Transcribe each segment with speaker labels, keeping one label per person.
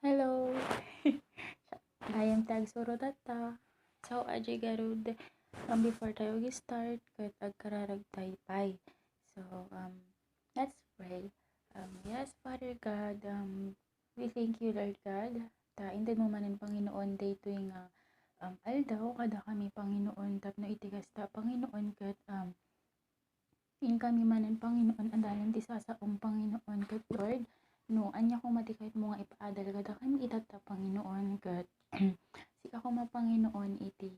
Speaker 1: Hello. Dayem tag surot ta. So, aji garud. Before tayo start, kat agkararag tayo pay. So, let's pray. Yes, Father God, we thank you, Lord God. Indan mo manin Panginoon, day tuwing aldaw, kada kami Panginoon, tapno itigas ta, Panginoon, kat in kami manan Panginoon, andalan ti sasaong Panginoon, kat Lord, no, anya ko matikait mo nga ipaadal kada kami itata Panginoon, kat sika ko Panginoon iti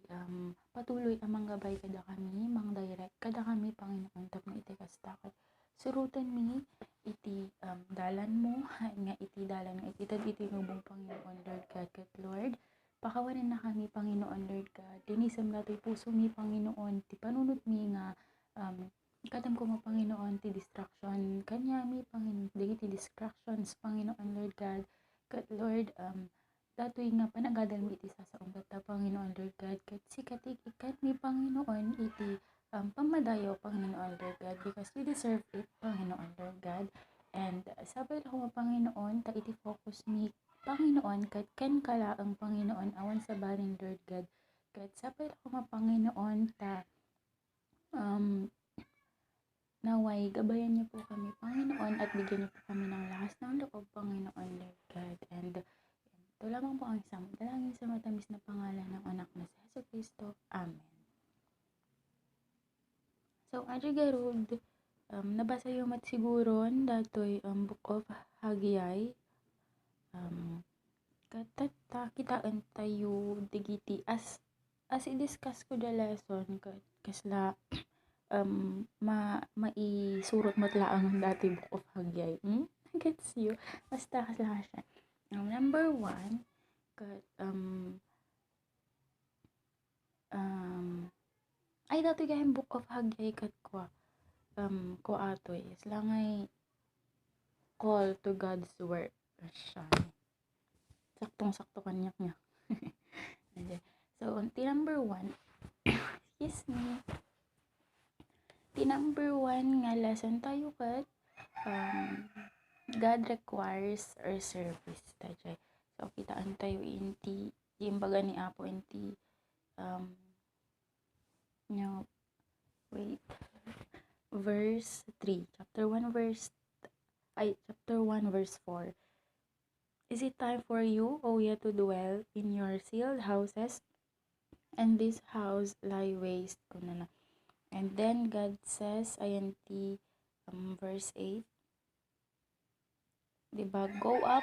Speaker 1: patuloy amang gabay kada kami, mang direct kada kami Panginoon, tapno iti kastakat. Surutan mi iti dalan mo, nga iti dalan nga iti tad iti ngubong Panginoon, Lord God, kat Lord, pakawanin na kami Panginoon, Lord God. Dinisam dato'y puso mi Panginoon, ti panunot mi nga ikatam ko Panginoon ti distraction kanya mi Panginoon ti distractions Panginoon, Lord God, kat Lord, datoy nga panagadal mi iti sasaong kata Panginoon, Lord God, kat sikatig ikat mi Panginoon iti pamadayo Panginoon, Lord God, because we deserve it Panginoon, Lord God. And sabay ako Panginoon, ta iti focus mi Panginoon, kat ken kala ang Panginoon awan sa banin, Lord God, kat sabay ako Panginoon, ta naway gabayan niyo po kami Panginoon, at bigyan niyo po kami ng lakas ng loob Panginoon, Lord God. And ito lamang po ang isang dalangin sa matamis na pangalan ng anak na si Jesu Cristo. Amen. So, Adyo Garud, nabasa yung matsiguron datoy Book of Haggai. Katata kitaan tayo digiti as i-discuss ko the lesson kasla maisurot mo't laang dati Book of Haggai. Gets you? Basta kasla siya. Number 1, kat ay dati gayang Book of Haggai kat ko atoy slangay call to God's work siya. Saktong-sakto kanyak niya. So, ti number 1, excuse me. Ti number 1 nga lesson tayo kat God requires our service tajay. So, kitaan tayo inti imbaga ni Apo inti verse 3, chapter 1 verse 4. Is it time for you, O ye, to dwell in your sealed houses, and this house lie waste? And then God says, ayan verse 8, diba, go up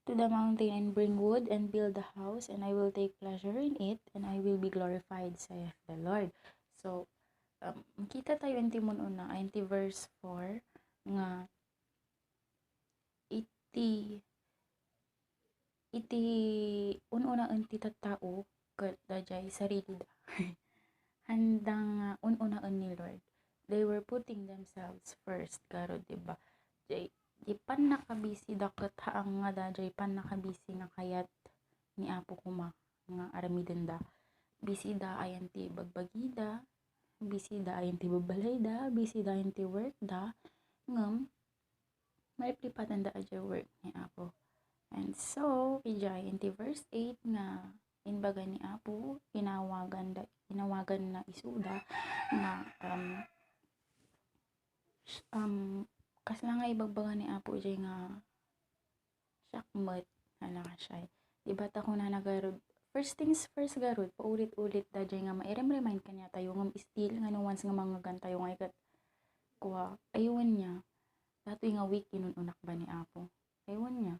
Speaker 1: to the mountain and bring wood and build the house, and I will take pleasure in it, and I will be glorified, saith the Lord. So, kita tayo intimon una, inti verse 4, nga iti ununa inti tattao ket dajay sarili da. Handang ununaan ni Lord. They were putting themselves first, karo diba? Di pan nakabisi da ket haang nga dajay pan nakabisi na kayat ni Apo kuma nga aramiden da. Bisi da ayan ti bagbagida, bisi da ayan ti babalay da, bisi da ayan ti work da, ngem maipipatan da aja work ni Apo. And so, ijay inti verse 8 nga inbaga ni Apo inawagan na isuda nga kasla nga ibagbaga ni Apo ijay nga syakmet hala ka siya. Diba ta ko na nagarod first things first garod paulit-ulit dajay nga mairem-remind kanya tayo nga still nga no once nga mga gantayo nga ikat kuha aywan niya datoy nga week inununak ba ni Apo aywan niya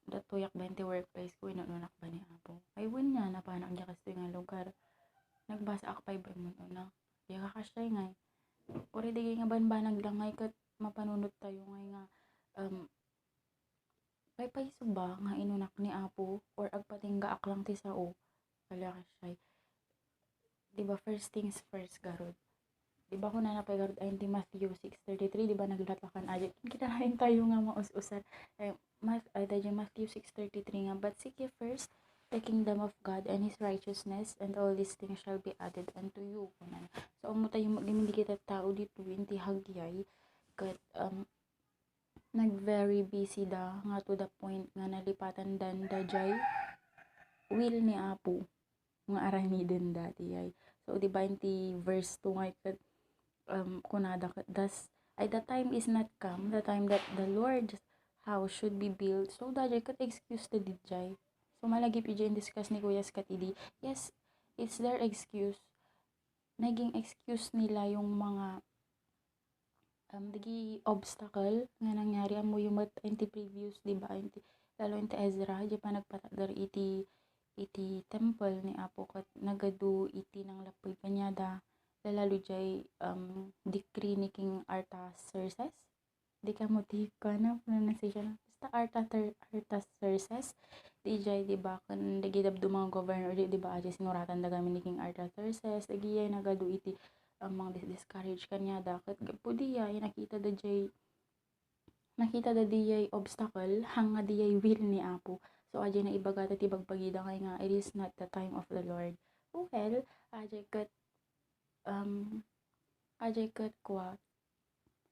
Speaker 1: datoyak 20 workplace ko inununak ba ni Apo aywan niya napanak niya kasi nga lugar nagbasa ak 5 mo una di ka kasya nga ori di nga banbanag lang nga ikat mapanunod tayo nga paypay suba nga inunak ni Apo or agpatingga ak lang ti sao kala kasya. Diba first things first garod. Diba kung nanapay garod ay ti Matthew 6:33, diba naglatlakan aja kita rin tayo nga maus-usar Matthew 6:33 nga, but seek ye first the kingdom of God and His righteousness, and all these things shall be added unto you. So amo tayo magimindi kita tao dito inti Haggai kat nag-very busy da nga to the point nga nalipatan dan dajay will ni Apo nga aramiden dati ay. So di ba inti verse 2 nga kat kunada kat das ay the time is not come, the time that the Lord's house should be built. So dajay kat excuse ta dijay. So malagi pi discuss ni Kuya Skatidi. Yes, it's their excuse. Naging excuse nila yung mga dagi obstacle nga nangyari amo yung inti previous di ba inti lalo inti Ezra di pa nagpatagdar iti temple ni Apo kat nagadu iti nang lapoy kanyada lalo jay decree ni King Artaxerxes di ka motif ka na pronunciation basta Artaxerxes di jay di ba kan dagi dabdo mga governor di ba aja sinuratan da gamin ni King Artaxerxes dagi ay nagadu iti ang mga discourage kanya dakat pudi ay nakita da diyay obstacle hanga diyay will ni Apo. So ajay na ibagata ti bagbagida kay nga it is not the time of the Lord. Well, ajay kat kwa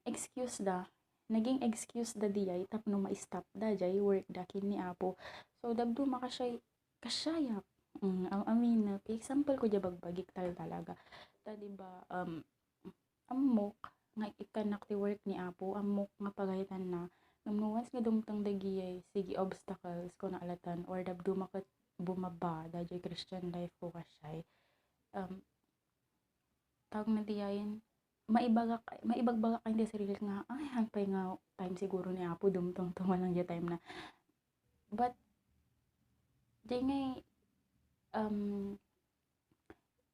Speaker 1: excuse da naging excuse da diyay tapno ma-stop da jay work da kin ni Apo. So dabdo kasyayap. Amin example ko ja bagbagik talaga. Ta diba amok nga ikanak ti work ni Apo amok nga pagaytan na once nga dumtang dagiyay sige obstacles ko na alatan or dabdo makat bumaba dajay Christian life ko kasyay tawag na diyayin maibagbagak kayo di sarili nga ay hangpay nga time siguro ni Apo dumtang tumalang di time na but di ngay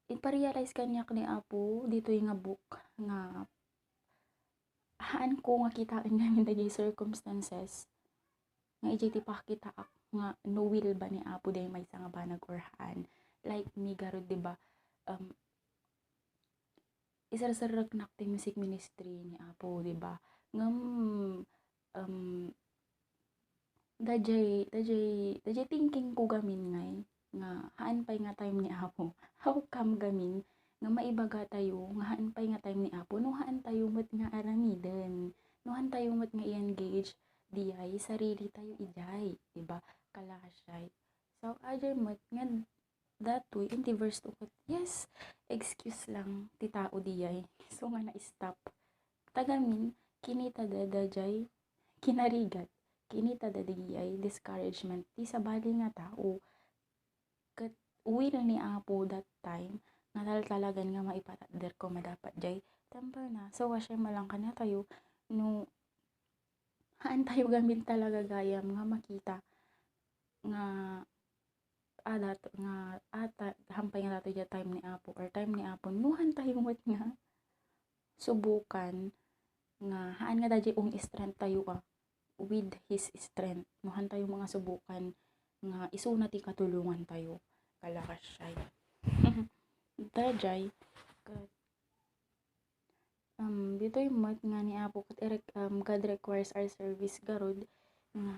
Speaker 1: iparealize kanya ni Apo dito yung nga book nga haan ko nga kitain namin dagay circumstances nga ijay ti pakita nga no will ba ni Apo day may nga banag or haan like me garod diba isarsarak nak ti music ministry ni Apo diba ngam dajay thinking ko gamin ngay nga haan pay nga time ni Apo how come gamin nga maibaga tayo nga haan pay nga time ni Apo no haan tayo met nga aramiden no haan tayo met nga i-engage diyay sarili tayo ijay diba kalasyay so ajay met nga that way in the verse 2 yes excuse lang ti tao diyay so nga na-stop tagamin kinita dajay kinarigat kinita diyay discouragement ti sabali nga tao kat will ni Apo that time nga talagan nga maipatadder ko madapat jay temper na so wasya malang kanya tayo no haan tayo gamin talaga gayam nga makita nga hampay nga tato dya time ni Apo or time ni Apo nuhan tayo mat nga subukan nga haan nga dajay strength tayo with his strength nuhan tayo mga subukan nga isuna ti katulungan tayo kalakas siya dajay kat dito yung mat nga ni Apo kat God requires our service garod nga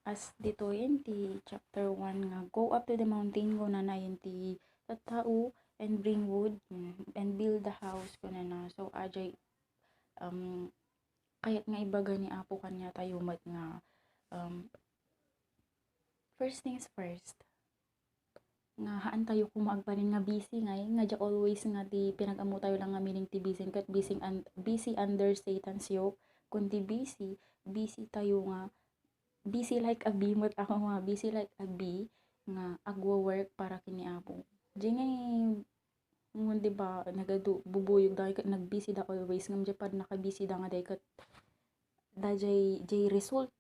Speaker 1: as dito yun ti chapter 1 nga go up to the mountain ko na yun ti tatao and bring wood and build the house ko na so ajay kayat nga ibaga ni Apo kanya tayo mat nga first things first nga haan tayo kumagpanin nga busy nga ja always nga ti pinag-amo tayo lang nga meaning ti busy kat busy under Satan's yoke kundi busy tayo nga busy like a bee mat ako nga busy like a bee nga agwo-work para kini Apo di ngay ngun diba nagadu bubuyog da kat nagbusy da always ngam ja pad nakabusy da nga day kat dajay result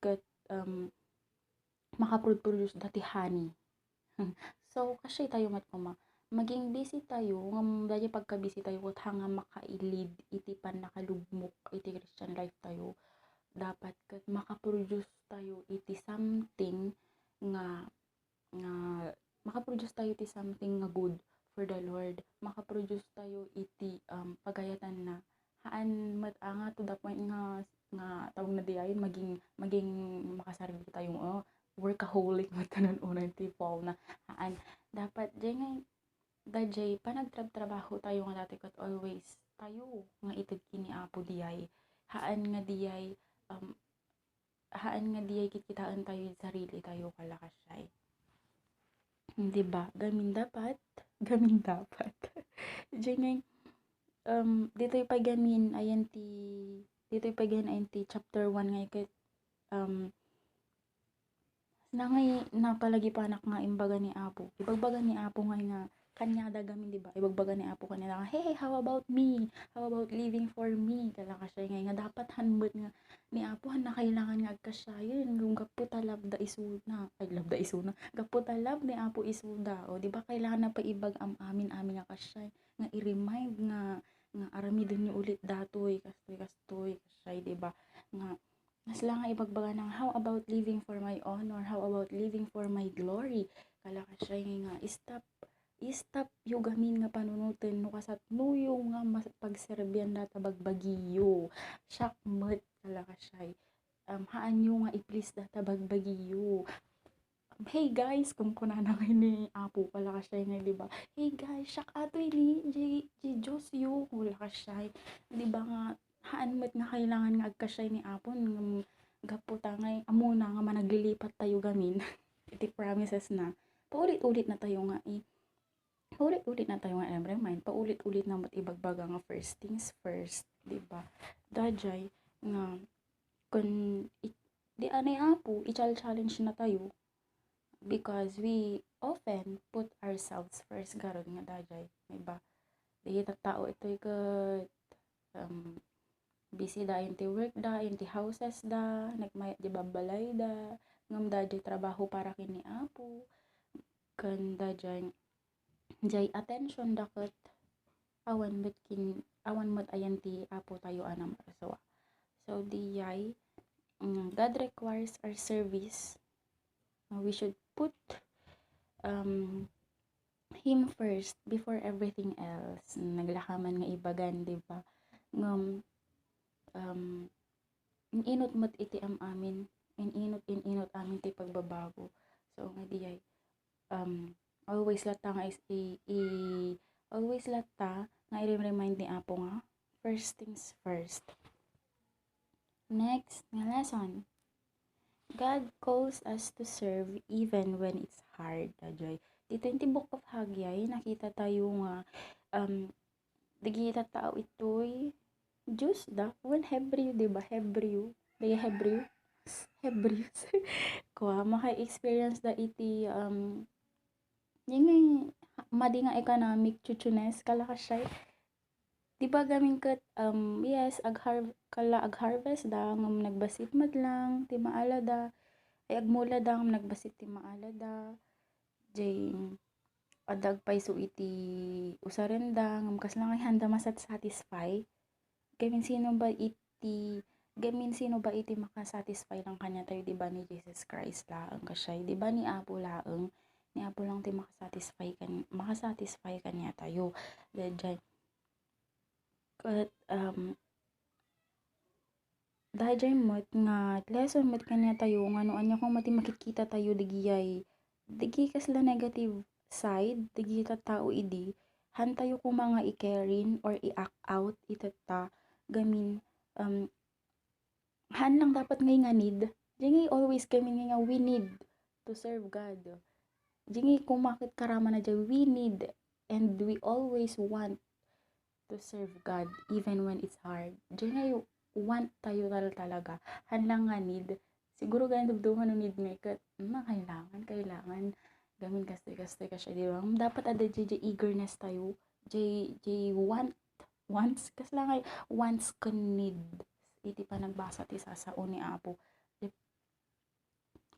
Speaker 1: kat makaproduce dati honey so kasi tayo mat kuma maging busy tayo ngam dajay pagka busy tayo kat hanga makailid iti pan nakalugmok iti Christian life tayo dapat kat makaproduce tayo iti something nga makaproduce tayo iti something nga good for the Lord makaproduce tayo iti pagayatan na haan mat anga to the point nga tawag na di ayon maging makasarili tayo workaholic mat kanon unay tipo na haan dapat dajay panagtrabaho tayo nga dati kat always tayo nga ited kini Apo diyay haan nga diyay kikitaan tayo sarili tayo kalakasay. Di ba? Gamin dapat. Diyan dito'y pagamin ayan ti chapter 1 ngay ket nangay napalagi panak nga imbaga ni Apo. Ibagbaga ni Apo nga kanyada gamin, di ba? Ibagbaga ni Apo kanila nga, hey, how about me? How about living for me? Kala kasya nga dapat hanbet nga ni Apo na kailangan nga agkasyayon kung gaputa labda isuna. Ay labda isuna. Gaputa lab ni Apo isuda. O di ba kailangan na pa ibag amin nga kasyay nga i-remind nga aramidon niyo ulit datoy kastoy kasyay, di ba? Nga nasla nga ibagbaga ng how about living for my honor, how about living for my glory. Kala kasya nga stop yung gamin nga panunutin no kasat nuyo nga pagserbyan data bagbagiyo. Syakmet kala kasya. Haan nyo nga i-please data bagbagiyo. Hey guys, kung kunana kayo ni Apo kala kasya nga, di ba? Hey guys, syak atoy ni Diyos yu kala kasya. Di ba nga haan met nga kailangan nga agkasyay ni Apon gaputa ngay amuna nga managlilipat tayo gamin. Iti promises na paulit-ulit na tayo nga remind, paulit-ulit na mat ibagbaga nga first things first, di ba? Dajay nga kun di anay Apo i-challenge na tayo because we often put ourselves first garod nga dajay, di ba? Di tao ito'y ket busy da inti work da, inti houses da, nagmayat di babalay da, ngam da jay trabaho para kini Apo, kan da jay attention da ket awan met ayan ti Apo tayo anam arsawa. So diyay God requires our service. We should put Him first before everything else. Naglakaman nga ibagan, di ba? Ngam inot mat iti amin inot amin ti pagbabago. So nga diyay always lata nga i-remind ni Apo nga first things first. Next nga lesson, God calls us to serve even when it's hard. Dajay dito in Book of Hagyay nakita tayo nga digita tao itoy Diyos da, when Hebreo, diba? Hebrews. Kwa, maka-experience da iti, yung madi nga economic chuchunes, kala kasyay. Diba gamin kat, yes, ag-harvest da, ngam nagbasit madlang, ti maala da, ay agmula da, ngam nagbasit ti maala da, jay, adag paiso iti usarenda, ngam kaslang ay handa satisfy. Gamin sino ba iti makasatisfy lang kanya tayo, di ba ni Jesus Christ laang kasyay, di ba ni Apo lang ti makasatisfy kanya tayo. Dahil dahil mat nga lesson mat kanya tayo nga no anya kung mati makikita tayo digi kasla negative side digi ta tao idi han tayo kung mga i-carin or i-act out itata gamin han lang dapat ngay nga need di always kami nga we need to serve God. Di kung makit karama na dyan we need and we always want to serve God even when it's hard. Di want tayo talaga han lang nga need siguro ganun dugduman no need nga ikat kailangan gamin kastoy kasya, di ba? Dapat ada jay eagerness tayo jay wants kasla nga wants can need iti pa nagbasa ti sasao ni Apo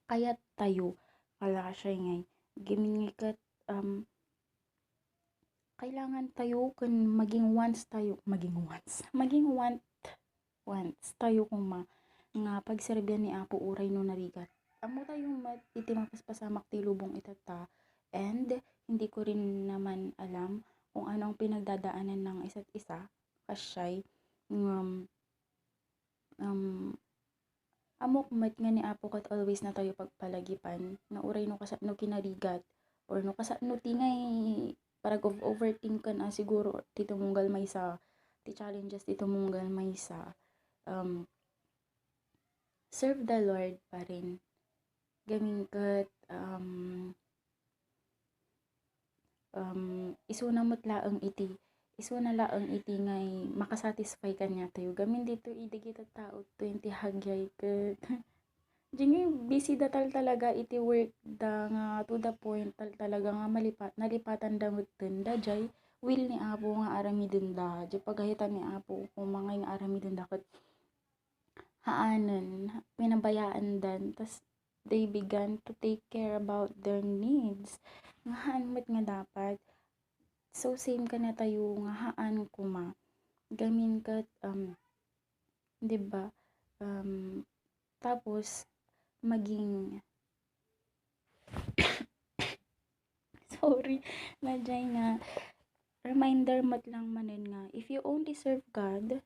Speaker 1: kayat tayo kala siya ngay gimin nga kailangan tayo kan maging wants tayo tayo kung nga pagserbyan ni Apo uray no narigat amo tayo iti mapaspasamak ti lubong itata and hindi ko rin naman alam kung anong pinagdadaanan ng isa't isa kasyay amok met nga ni Apo kat always na tayo pagpalagipan na uray no kasat no kinarigat or no kasat no tingay parag overthink ka na siguro ti tumunggal may sa ti challenges ti tumunggal may sa serve the Lord pa rin. Gamin kat isuna mo't laeng iti. Isuna laeng iti ngay makasatisfy kanya tayo. Gamin dito idi kita tao 20 hagyay kat. Jingay busy datal talaga iti work da nga to the point talaga nga nalipatan da mutten da jay will ni Apo nga aramiden da. Jay paghahitan ni Apo kung mga nga aramiden da kat haanen, pinabayaan dan, tas they began to take care about their needs. Nga haan met nga dapat. So same ka na tayo nga haan kuma. Gamin kat, diba? Tapos, maging sorry, nadjay nga reminder mat lang manen nga if you only serve God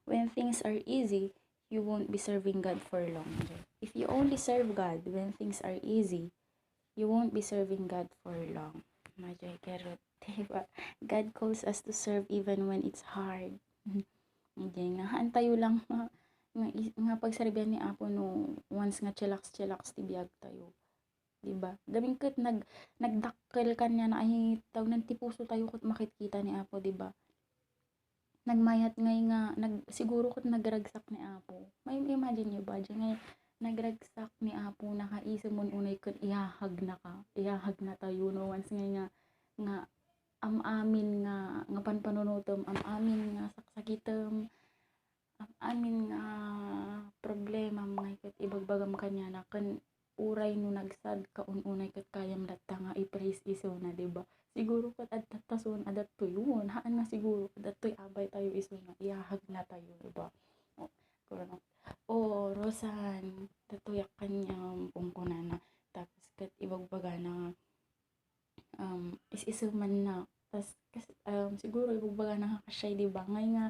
Speaker 1: when things are easy, you won't be serving God for long. If you only serve God when things are easy, you won't be serving God for long. Madjay kerot, diba? God calls us to serve even when it's hard. Madjay nga haan tayo lang nga pagsarbihan ni Apo no once nga chillax ti biag tayo, diba? Gaming kat nagdakkel kanya na ay tawag nan ti puso tayo kat makikita ni Apo, diba? Nagmayat ngay nga siguro kat nagragsak ni Apo. May imagine niyo ba ngay nagragsak ni Apo nakaisa mon unay kat ihahag na tayo no once ngay nga amin nga panpanunutom amin nga saksakitem amin nga problema mga kat ibagbagam kanya na kan uray no nagsad ka ununay kat kayam latta nga i-praise iso na, diba? Siguro kat at tason adat to yun haan nga siguro adat to'y abay tayo iso na ihahag na tayo, diba? Rosan tatuyak kanyang pungkunan na tapos kat ibagbaga na is man na tas siguro ibagbaga na kasyay, diba? Ngay nga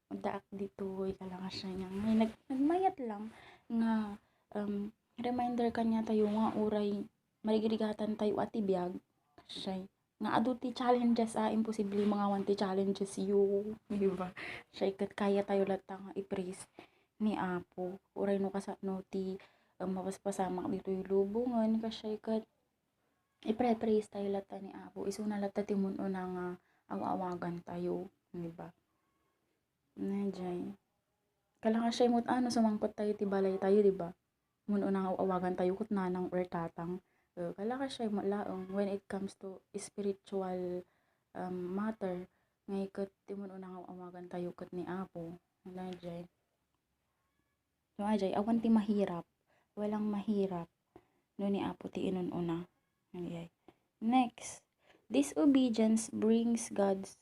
Speaker 1: daak dito ikala siya niya ngay nagmayat lang nga reminder kanya tayo nga uray marigirigatan tayo at ibiyag siya nga adu ti challenges imposible mga wanti challenges you, diba? Siya kat kaya tayo latta nga i-praise ni Apo uray no kasano ti mapaspasamak dito yung lubungan kasi kat i-praise tayo latta ni Apo iso na latta ti muno na nga awawagan tayo, diba? Najay kalanga siya mo't sumangkot tayo ti balay tayo, diba? Muno nang awagan tayo kut nanang or tatang kalaka siya mo laong when it comes to spiritual matter ngay kat ti muno nang awagan tayo kat ni Apo. Najay so ajay awan ti mahirap walang mahirap no ni Apo ti inununa. Ajay next, disobedience brings God's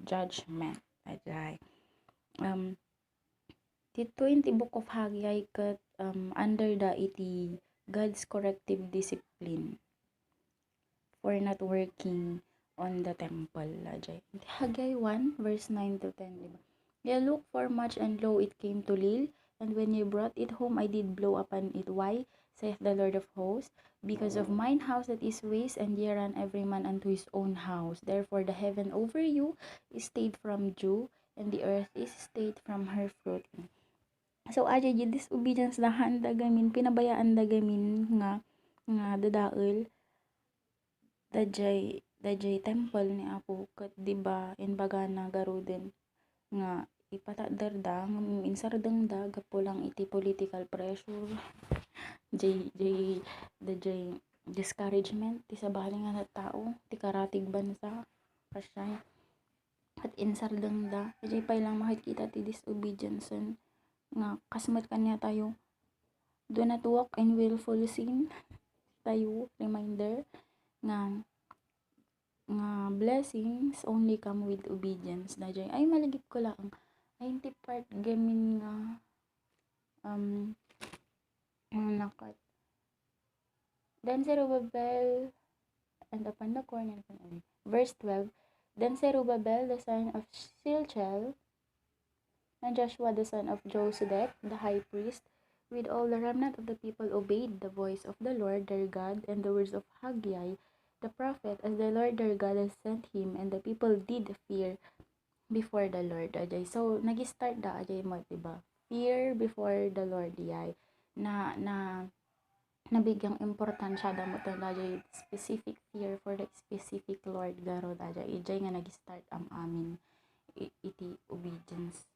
Speaker 1: judgment. Ajay dito in the book of Haggai kat under the iti God's corrective discipline for not working on the temple. Ajay Haggai 1 verse 9 to 10, diba? Ye look for much and lo it came to little, and when ye brought it home I did blow upon it. Why, saith the Lord of hosts? Because of mine house that is waste, and ye ran every man unto his own house. Therefore the heaven over you is stayed from dew, and the earth is stayed from her fruit. So ajay disobedience dahan dagamin pinabayaan dagamin nga dadael dajay temple ni Apo kat, diba? Inbaga na garuden nga ipatadar da insardeng da gapo lang iti political pressure dajay discouragement ti sabali nga tao ti karatig bansa kasay at insardeng da dajay pay lang makikita ti disobedience nga kasmet kanya tayo do not walk in willful sin tayo reminder nga blessings only come with obedience. Dajay ay maligip ko lang ay hindi part gamin nga nakat then Zerubbabel and upon the corner verse 12 then Zerubbabel the son of Shealtiel and Joshua the son of Josedech the high priest with all the remnant of the people obeyed the voice of the Lord their God and the words of Haggai the prophet as the Lord their God has sent him, and the people did fear before the Lord ajay. So nag-start da ajay mo, diba? Fear before the Lord yay. Na nabigyang importansya da mo ajay specific fear for the specific Lord garod ajay. Ijay nga nag-start ang amin iti obedience.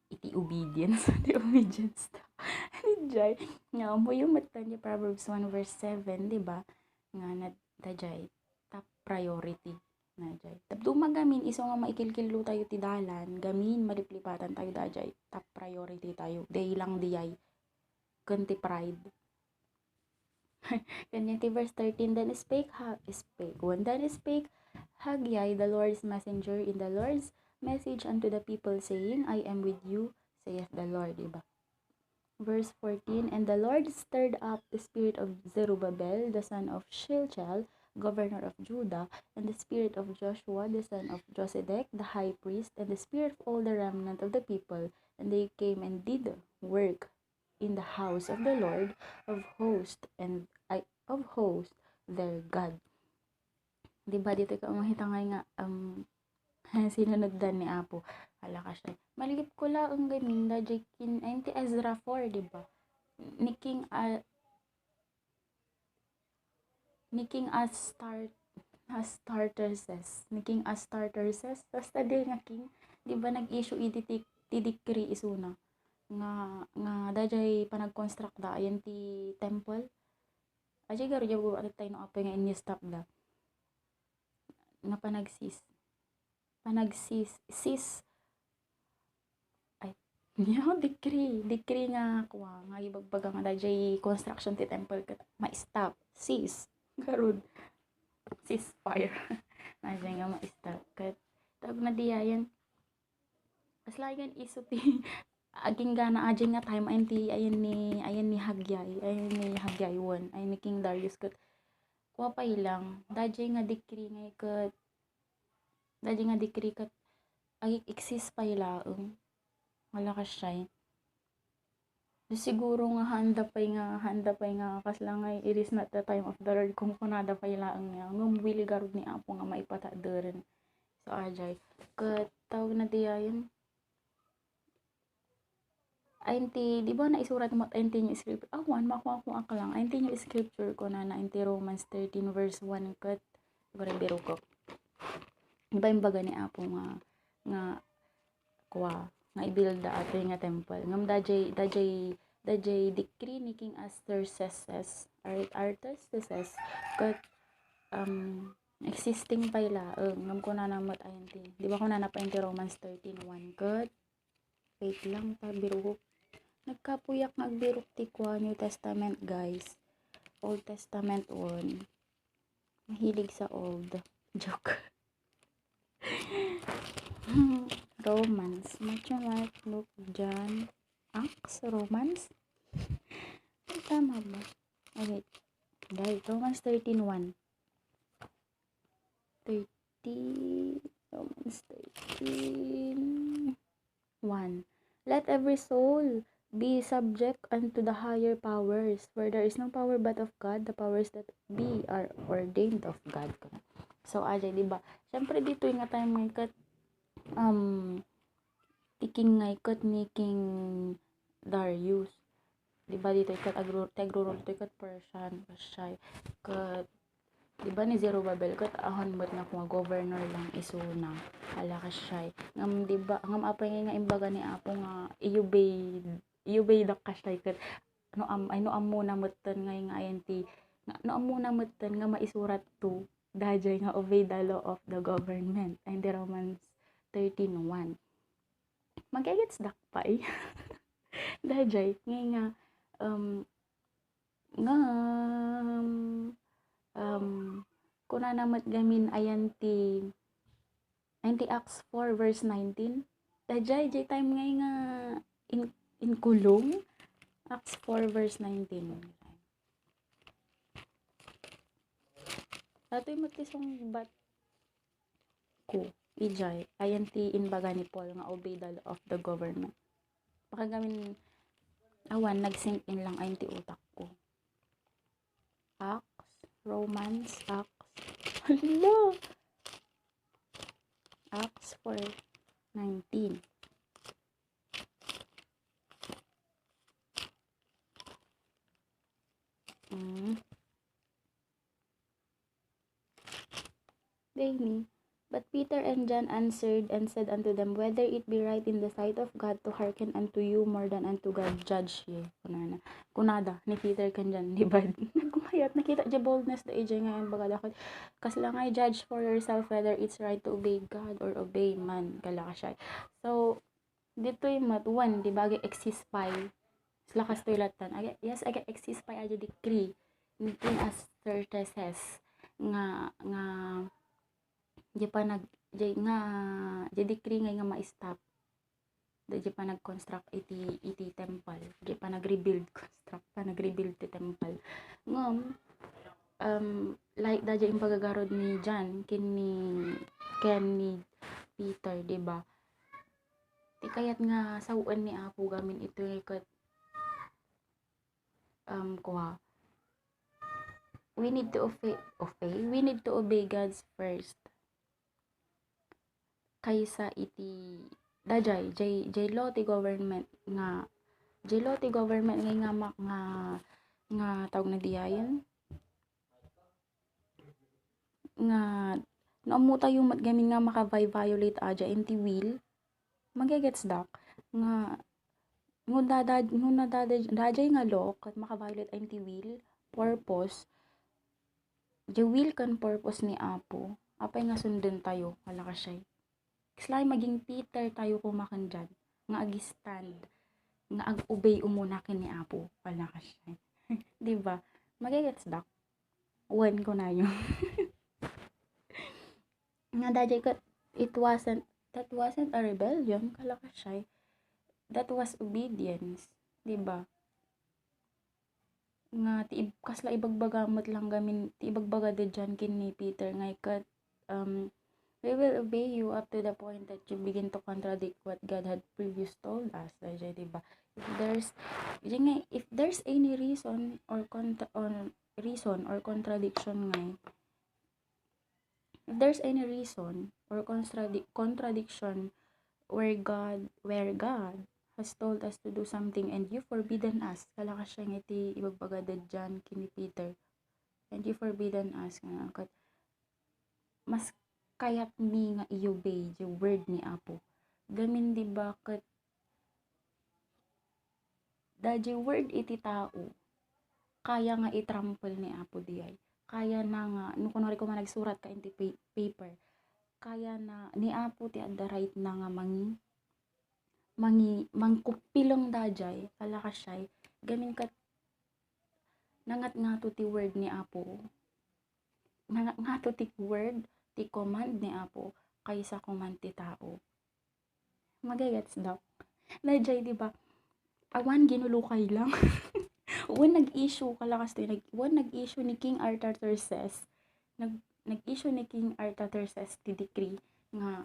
Speaker 1: Iti obedience. Iti obedience ta. Ijay. Nga mo yung matan niya Proverbs 1 verse 7, diba? Nga na dajay top priority na jay. Tapos magamin iso nga maikilkillo tayo ti dalan, gamin maliplipatan tayo dajay. Top priority tayo. Day lang diyay. Kunti pride. Ganyan ti verse 13, then spake Haggai, the Lord's messenger, in the Lord's message unto the people, saying, I am with you, saith the Lord, diba? Verse 14, and the Lord stirred up the spirit of Zerubbabel, the son of Shealtiel, governor of Judah, and the spirit of Joshua, the son of Josedek, the high priest, and the spirit of all the remnant of the people, and they came and did work in the house of the Lord of hosts, their God. Diba dito ka makita nga sinunod dan ni Apo. Hala ka siya. Malip ko lang ang gamin da Jekin anti Ezra 4, diba? Ni King Astartes. Basta di nga King, diba nag-issue ti decree isuna. Nga dajay panag-construct da ayan ti temple. Ajay garo jay buwa tayo no apoy nga in-stop da. Nga sis ay decree nga kuha nga ibagbaga nga dajay construction ti temple kat ma-stop sis garud ceasefire dajay nga ma-stop kat tawag na diyayan aslagan iso ti aging gana ajay nga time ayan ni Haggai 1 ay ni King Darius kat kuha pa ilang dajay nga decree kat ay exist pa ilaang malakas siya. Siguro nga handa pa nga kasla nga it is not the time of the Lord kung kunada pa ilaang nga ngumwili garud ni Apo nga maipataderen. So ajay kat tawag na diyayan aynti di ba na isurat mo aynti yung scripture makuha ko lang aynti yung scripture ko na aynti Romans 13 verse 1 kat biro ko iba yung baga ni Apo nga kuha nga i-build da ato nga temple ngam dajay decree ni King Artaxerxes kat existing pa ila ngam ko na namot ayanti di ba ko na napainti Romans 13:1 kat wait lang pabiro nagkapuyak nagbirok ti kwa New Testament guys. Old Testament 1. Mahilig sa old. Joke. Romans. Matthew, Mark, Luke, John, Acts, Romans. Tama ba? Okay. Guys, Romans 13:1. Romans 13:1. Let every soul be subject unto the higher powers, for there is no power but of God. The powers that be are ordained of God. So ajay diba syempre dito yung nga tayo may kat tiking nga ikat ni King Darius diba dito ikat agrurol to ikat Persian kat diba ni Zerubbabel kat ahon mo na kung governor lang isuna hala ka siya ngam diba ngam apay nga imbaga ni Apo nga iubay dak ka siya kat no amuna mutten nga ayan ti no amuna mutten nga maisurat to dajay nga obey the law of the government and the Romans 13:1 magigets dakpay dajay nga kuna namat gamin ayan ti Acts 4 verse 19 dajay time nga in kulong Acts 4 verse 19 datoy magtisong bat ko ijay ayan ti inbaga ni Paul nga obey the law of the government makagamin awan nag-sink in lang ayan ti utak ko Acts Romans Acts hala Acts 4:19. Daily. But Peter and John answered and said unto them, Whether it be right in the sight of God to hearken unto you more than unto God, judge ye. Kunada, ni Peter kan John, di ba? Nagkumayat, nakita dya boldness da ija ngayon bagalakot. Kas lang ay judge for yourself whether it's right to obey God or obey man, kala ka siya. So, dito yung matuwan, di ba? Exist pa. Lakas to ilatan. Yes, aga exist pa aja decree. Nitin as certezes nga di pa nag di decree nga ma-stop di pa nag-construct iti temple di pa nag-rebuild ti temple ngam like dadya yung pagagarod ni John ken ni Peter di ba ti kayat nga sawuan ni Apo gamin ito ket kuha we need to obey God's first kaysa iti dajay jay law ti government nga nga tawag na diayan nga naamuta yung gamin nga maka-violate aja inti will magigets dak nga dajay nga law kat maka-violate inti will purpose the will kan purpose ni Apo apay nga sundin tayo wala ka siya Slay maging Peter tayo kumakan dyan. Nga ag-stand. Nga ag-obey umuna kin ni Apo. Wala ka siya. Diba? Magigets dak. One ko na yun. Nga dajay ko, that wasn't a rebellion. Kala ka siya. That was obedience. Diba? Nga kasla ibagbagamot lang gamin, ti ibagbaga de dyan kin ni Peter. Ngay kat, we will obey you up to the point that you begin to contradict what God had previously told us. Diba? If there's any reason or contradiction ngay, if there's any reason or contradiction where God has told us to do something and you forbidden us, kala ka siya nga iti ibagbagad dyan kini Peter, and you forbidden us nga mas kayat mi nga i-obey yung word ni Apo. Gamin di ba kat dadya word iti tao kaya nga i-trample ni Apo diay. Kaya na nga, nung kunwari ko man nagsurat ka inti paper, kaya na ni Apo ti at the right na nga mangkupilong dajay, kala ka siya'y, gamin kat nangat nga to ti word ni Apo. Nangat nga to ti word ti command ni Apo kaysa command ti tao. Magigets daw. Najay, di ba? Awan ginulukay lang. When nag-issue kalakas to, nag-issue ni King Arthur says, nag-issue ni King Arthur says ti decree nga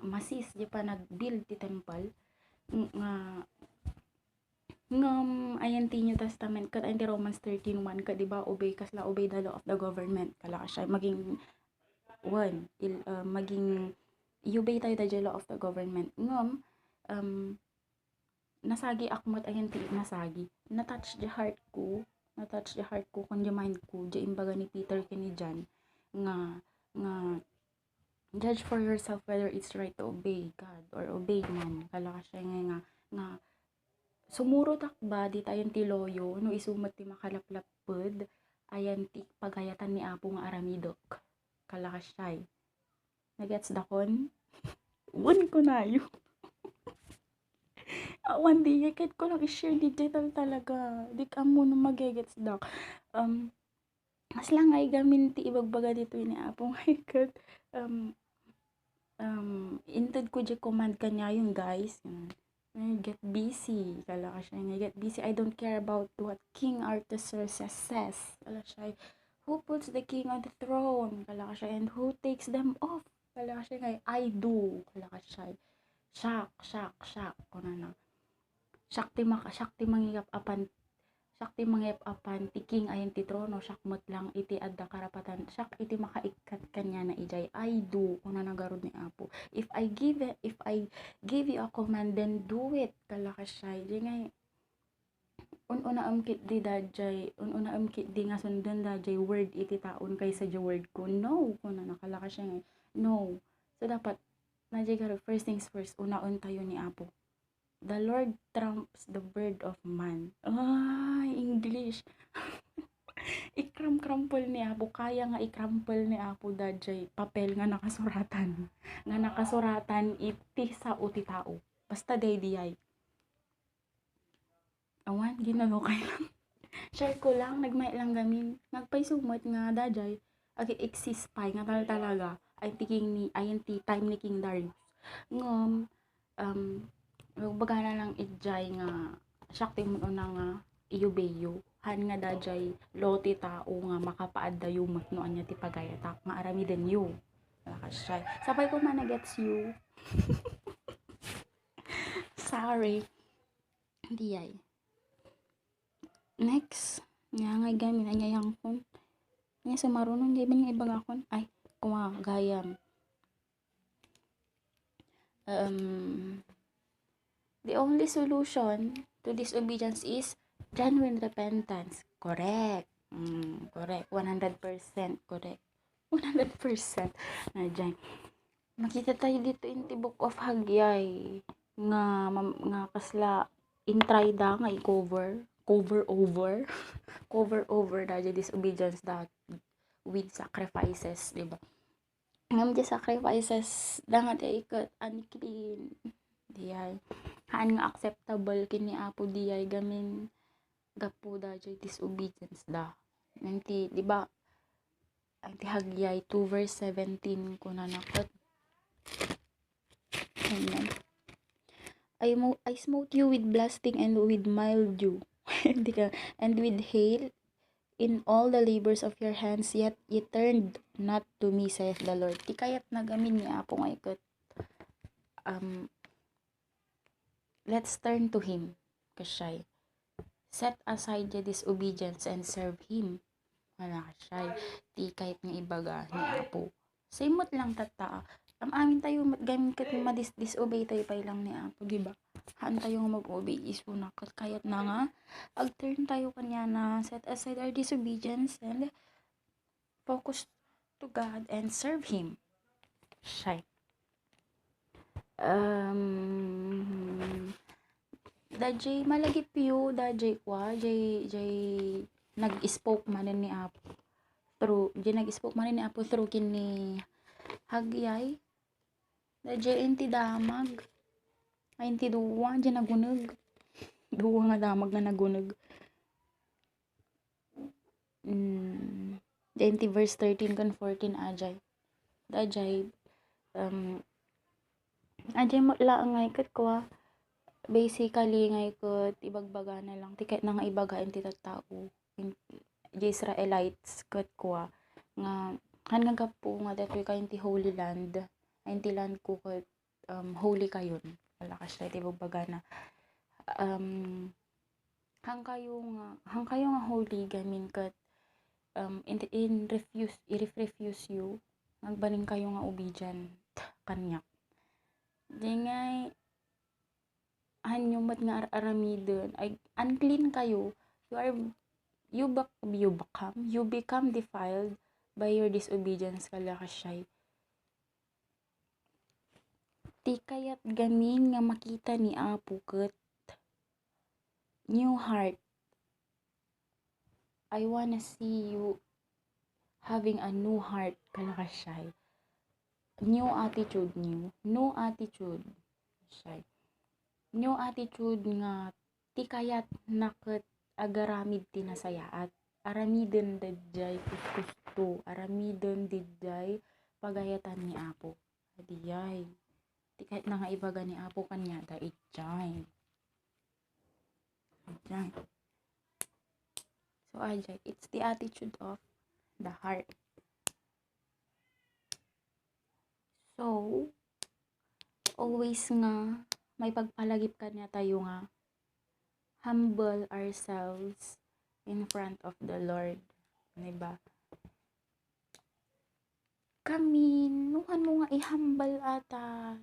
Speaker 1: masis di pa nag-build ti temple nga ayan ti New Testament kat ayan ti Romans 13:1 ka di ba obey the law of the government kalakas siya maging maging i-obey tayo the law of the government nasagi akmat ayan ti nasagi na-touch the heart ko kung the mind ko di imbaga ni Peter kini John nga judge for yourself whether it's right to obey God or obey man kala ka siya nga sumuro takba di tayo ti loyo no isumat ti makalaplapod ayan ti pagayatan ni Apo nga aramidok kala ka siya nagets dakon one ko na yun one day kahit ko lang i-share digital talaga di ka mo na magigets dak mas lang ay gamin ti ibagbaga dito ni Apo ngay kat inted ko di command kanya yung guys get busy kala ka siya get busy I don't care about what King Arthur says kala siya who puts the king on the throne kala ka siya and who takes them off kala ka siya I do kala ka siya shock kuno na shock ti mangigap apan Siak ti mangep-apan ti king ayan ti trono, siakmet lang iti adda karapatan, siak iti makaikat kanya na ijay. I do, kuna nagarod ni Apo. If I give you a command, then do it. Kalakas siya. Di ngay, unaam kit di dajay, unaam kit di nga sundan dajay word iti taon kaysa di word ko. No, kuna nakalakas siya ngay. No. So, dapat, najay garod, first things first, unaon tayo ni Apo. The Lord trumps the word of man. Ay, English. Ikram-krampol ni Apo. Kaya nga ikrampol ni Apo dajay papel nga nakasuratan. Nga nakasuratan iti sa uti tao. Basta day diyay. Awan, ginano kay lang. Share ko lang, nagmay lang gamin. Nagpaisumot nga dajay. Agi exist pa nga talaga. Ay tiking ni, ayan ti time ni King Darius. Ngom, baga na lang ijay nga syakti mo na nga iyubeyo han nga dajay loti tao nga makapaad da yumot no anya ti pagayatak nga arami den yu nakasay sabay ko man gets you. Sorry di ay next nga nga gamin anya yang kon nya sumarunon di ba nga ibang akon ay kuma gayam the only solution to disobedience is genuine repentance. Correct. Correct. 100% correct. 100% na dyan. Makita tayo dito in the book of Hagyay nga kasla intrayda nga i-cover over na dyan disobedience that with sacrifices, diba? Ngam di sacrifices dangat ay ikat unclean diyay haan nga acceptable kini Apo diyay gamin gapu da jay disobedience da nanti di ba ang ti Hagyay 2 verse 17 kuna nakot amen I smote you with blasting and with mildew and with hail in all the labors of your hands, yet ye turned not to me, saith the Lord. Di kayat nagamin ni Apo nga ikot. Let's turn to Him. Kasyay. Set aside your disobedience and serve Him. Wala kasyay. Di kayat nga ibaga ni Apo. Simot lang tata. Amin tayo gamit kat disobey tayo pa lang ni Apo, di ba? Haan tayo nga mag-obey is una kayat na nga ag-turn tayo kanya na set aside our disobedience and focus to God and serve Him. Shy. Dajay malagip yu, dajay kwa, jay nag-spoke manin ni Apo. Nag-spoke manin ni Apo through kini Hagyay. Dajay inti damag. Ay inti duwa, jay nagunag. Duwa nga damag na nagunag. Inti verse 13 kan 14 ajay. Dajay, ajay mo lang nga ikot ko basically nga ikot ibagbaga na lang. Tiket na nga ibaga inti tao. Di Israelites kat ko nga han nga gapo nga datoy kayo inti Holy Land. Inti land ko kat holy kayon. Wala ka siya iti bagbaga na. Hang kayo nga holy gamin kat i-refuse you nagbaling kayo nga obedient kanyak. Di ngay hanyumat nga aramidon ay unclean kayo. You become defiled by your disobedience kalakasyay. Di kayat gamin nga makita ni Apo ket new heart. I wanna see you having a new heart kalakasyay. New attitude niyo. No attitude. Shy. New attitude nga ti kayat naket agaramid tinasayaat. Aramiden dadjay kusto. Aramiden dadjay pagayatan ni Apo. Adiyay. Ti kahit na nga ibaga ni Apo kanya da ijay. So ajay, it's the attitude of the heart. So, always nga may pagpalagip kanya tayo nga humble ourselves in front of the Lord. Diba? Kami, nuhan mo nga ihambal ata.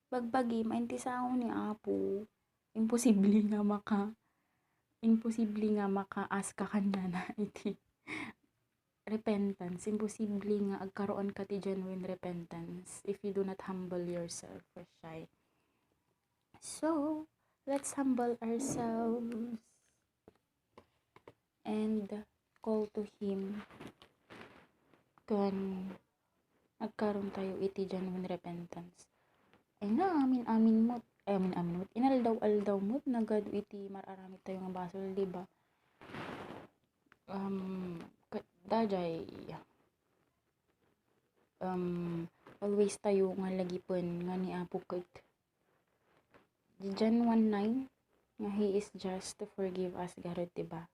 Speaker 1: Bagbagi, maintisaon ni Apo. Imposible nga maka-ask ka kanya na iti repentance. Imposible nga agkaroon ka ti genuine repentance if you do not humble yourself for shy. So, let's humble ourselves and call to Him kung agkaroon tayo iti genuine repentance. Ay na, amin-amin mo't, inaldaw-aldaw mo't, nagado iti mararamit tayo nga basol, diba? Dajay, always tayo nga lagipon nga ni Apo ket. John 1:9, nga He is just to forgive us, garot, diba?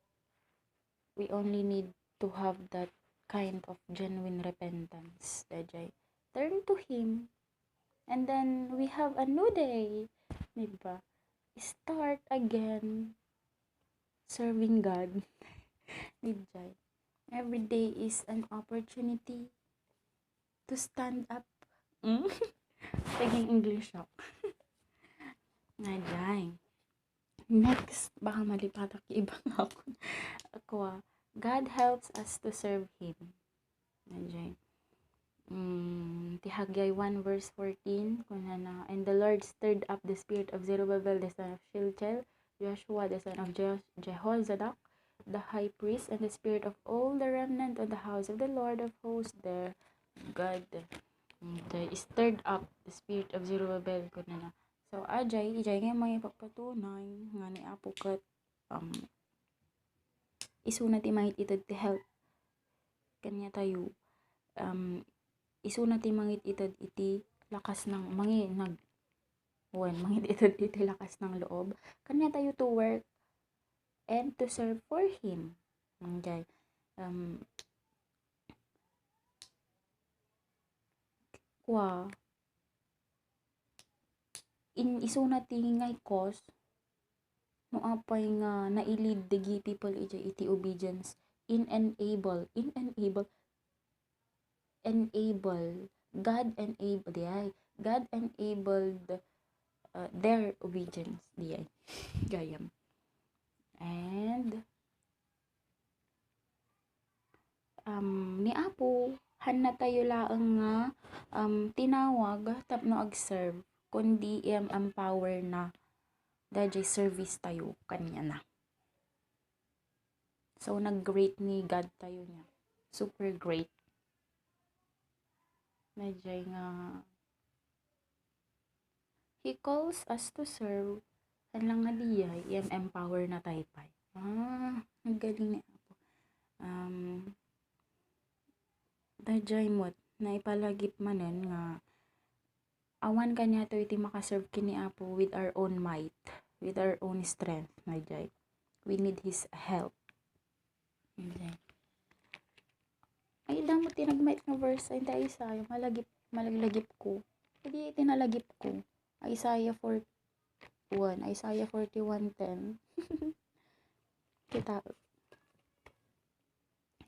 Speaker 1: We only need to have that kind of genuine repentance. Dajay, turn to Him, and then we have a new day, diba? Start again serving God. Dajay, every day is an opportunity to stand up. Naging English ako. Dajay. Next, baka malipatak ibang ako. God helps us to serve Him. Dajay. Ti Haggai 1 verse 14, kuna na, and the Lord stirred up the spirit of Zerubbabel the son of Shealtiel, Joshua the son of Jehozadak the high priest, and the spirit of all the remnant of the house of the Lord of hosts, the God. Stirred up the spirit of Zerubbabel, kuna na. So, ijay nga may papatunay nga ni Apo ket isuna ti mangit itad ti help kanya tayo. Isuna ti mangit itad iti lakas ng mangit itad iti lakas ng loob kanya tayo to work and to serve for Him. Okay. Isuna ti ngay cause no apay nga nailid dagi people iti obedience enable God enabled their obedience diay gayam. And ni Apo han na tayo laeng nga tinawag tapno ag-serve kundi empower na dajay service tayo kanya na. So nag-great ni God tayo niya. Super great. Dajay nga He calls us to serve. An lang nga diyay empower na tayo pa. Ang galing ni Apo. Dajay mo't na ipalagip manen nga awan kanya to iti makaserve kini Apo with our own might, with our own strength. Dajay, we need His help. Dajay. Ay damo tinagmait nga verse ay tayo Isaiah malaglagip ko. Hindi itinalagip ko. Isaiah 41:10. Kita.